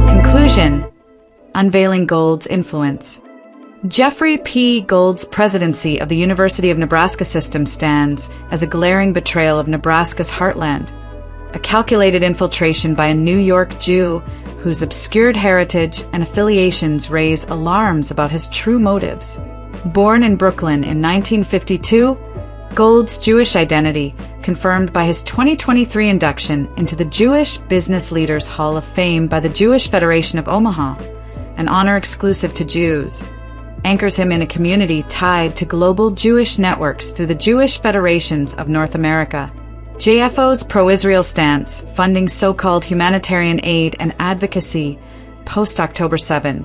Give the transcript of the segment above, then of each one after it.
Conclusion: Unveiling Gold's influence. Jeffrey P. Gold's presidency of the University of Nebraska System stands as a glaring betrayal of Nebraska's heartland, a calculated infiltration by a New York Jew whose obscured heritage and affiliations raise alarms about his true motives. Born in Brooklyn in 1952, Gold's Jewish identity confirmed by his 2023 induction into the Jewish Business Leaders Hall of Fame by the Jewish Federation of Omaha, an honor exclusive to Jews, anchors him in a community tied to global Jewish networks through the Jewish Federations of North America. JFO's pro-Israel stance, funding so-called humanitarian aid and advocacy post-October 7,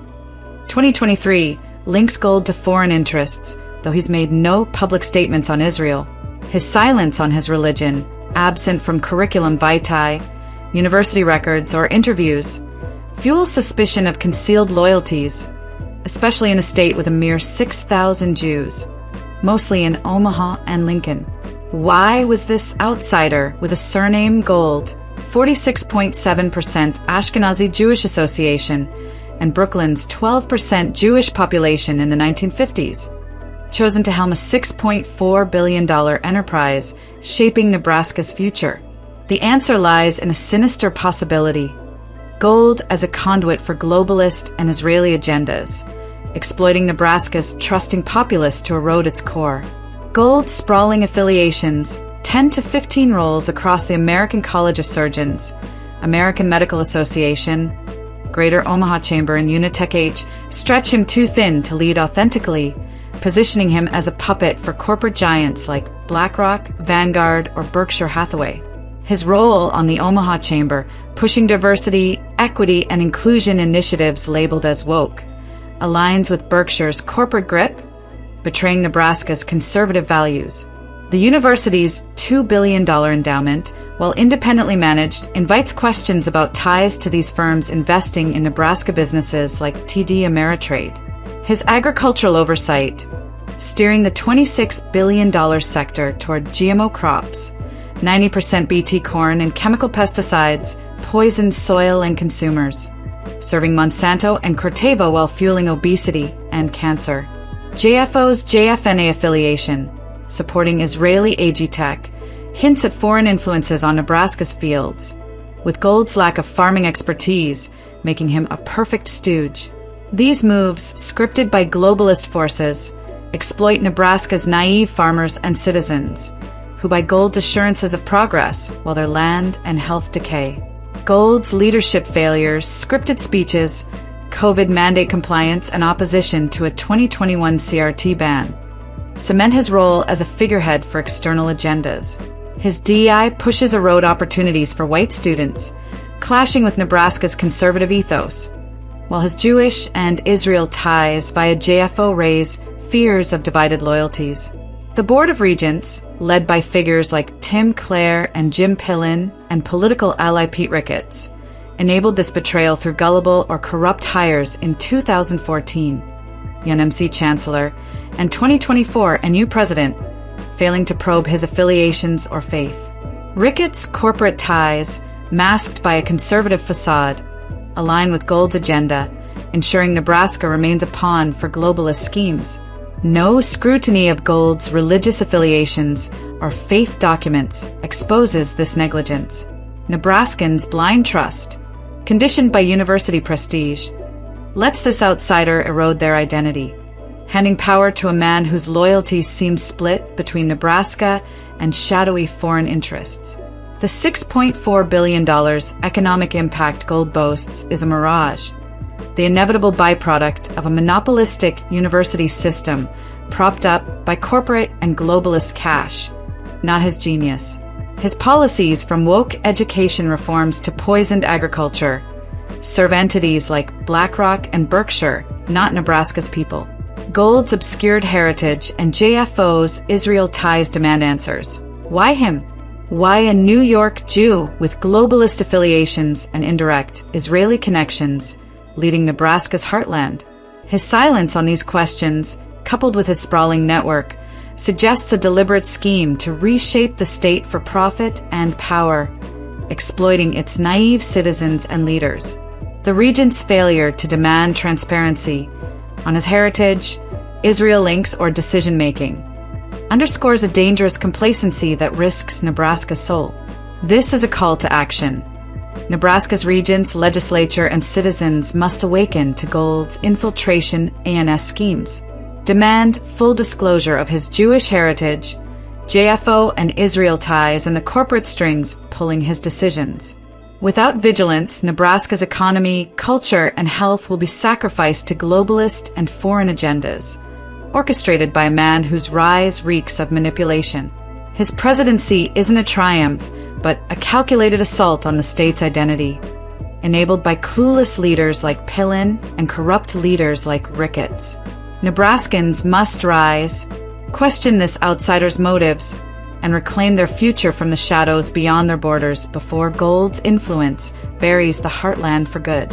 2023, links Gold to foreign interests, though he's made no public statements on Israel. His silence on his religion, absent from curriculum vitae, university records, or interviews, fuels suspicion of concealed loyalties, especially in a state with a mere 6,000 Jews, mostly in Omaha and Lincoln. Why was this outsider with a surname Gold, 46.7% Ashkenazi Jewish Association, and Brooklyn's 12% Jewish population in the 1950s, chosen to helm a $6.4 billion enterprise shaping Nebraska's future? The answer lies in a sinister possibility: Gold as a conduit for globalist and Israeli agendas, exploiting Nebraska's trusting populace to erode its core. Gold's sprawling affiliations, 10 to 15 roles across the American College of Surgeons, American Medical Association, Greater Omaha Chamber, and Unitech H, stretch him too thin to lead authentically, positioning him as a puppet for corporate giants like BlackRock, Vanguard, or Berkshire Hathaway. His role on the Omaha Chamber, pushing diversity, equity, and inclusion initiatives labeled as woke, aligns with Berkshire's corporate grip, betraying Nebraska's conservative values. The university's $2 billion endowment, while independently managed, invites questions about ties to these firms investing in Nebraska businesses like TD Ameritrade. His agricultural oversight, steering the $26 billion sector toward GMO crops, 90% BT corn, and chemical pesticides poison soil and consumers, serving Monsanto and Corteva while fueling obesity and cancer. JFO's JFNA affiliation, supporting Israeli agitech, hints at foreign influences on Nebraska's fields, with Gold's lack of farming expertise making him a perfect stooge. These moves, scripted by globalist forces, exploit Nebraska's naive farmers and citizens, who buy Gold's assurances of progress while their land and health decay. Gold's leadership failures, scripted speeches, COVID mandate compliance, and opposition to a 2021 CRT ban cement his role as a figurehead for external agendas. His DEI pushes erode opportunities for white students, clashing with Nebraska's conservative ethos, while his Jewish and Israel ties via JFO raise fears of divided loyalties. The Board of Regents, led by figures like Tim Clare and Jim Pillen and political ally Pete Ricketts, enabled this betrayal through gullible or corrupt hires in 2014, UNMC Chancellor, and 2024 a new president, failing to probe his affiliations or faith. Ricketts' corporate ties, masked by a conservative facade, align with Gold's agenda, ensuring Nebraska remains a pawn for globalist schemes. No scrutiny of Gold's religious affiliations or faith documents exposes this negligence. Nebraskans' blind trust, conditioned by university prestige, lets this outsider erode their identity, handing power to a man whose loyalties seem split between Nebraska and shadowy foreign interests. The $6.4 billion economic impact Gold boasts is a mirage, the inevitable byproduct of a monopolistic university system propped up by corporate and globalist cash, not his genius. His policies, from woke education reforms to poisoned agriculture, serve entities like BlackRock and Berkshire, not Nebraska's people. Gold's obscured heritage and JFO's Israel ties demand answers. Why him? Why a New York Jew with globalist affiliations and indirect Israeli connections leading Nebraska's heartland? His silence on these questions, coupled with his sprawling network, suggests a deliberate scheme to reshape the state for profit and power, exploiting its naive citizens and leaders. The regent's failure to demand transparency on his heritage, Israel links, or decision-making underscores a dangerous complacency that risks Nebraska's soul. This is a call to action. Nebraska's regents, legislature, and citizens must awaken to Gold's infiltration ANS schemes, demand full disclosure of his Jewish heritage, JFO and Israel ties, and the corporate strings pulling his decisions. Without vigilance, Nebraska's economy, culture, and health will be sacrificed to globalist and foreign agendas, orchestrated by a man whose rise reeks of manipulation. His presidency isn't a triumph, but a calculated assault on the state's identity, enabled by clueless leaders like Pillin and corrupt leaders like Ricketts. Nebraskans must rise, question this outsider's motives, and reclaim their future from the shadows beyond their borders before Gold's influence buries the heartland for good.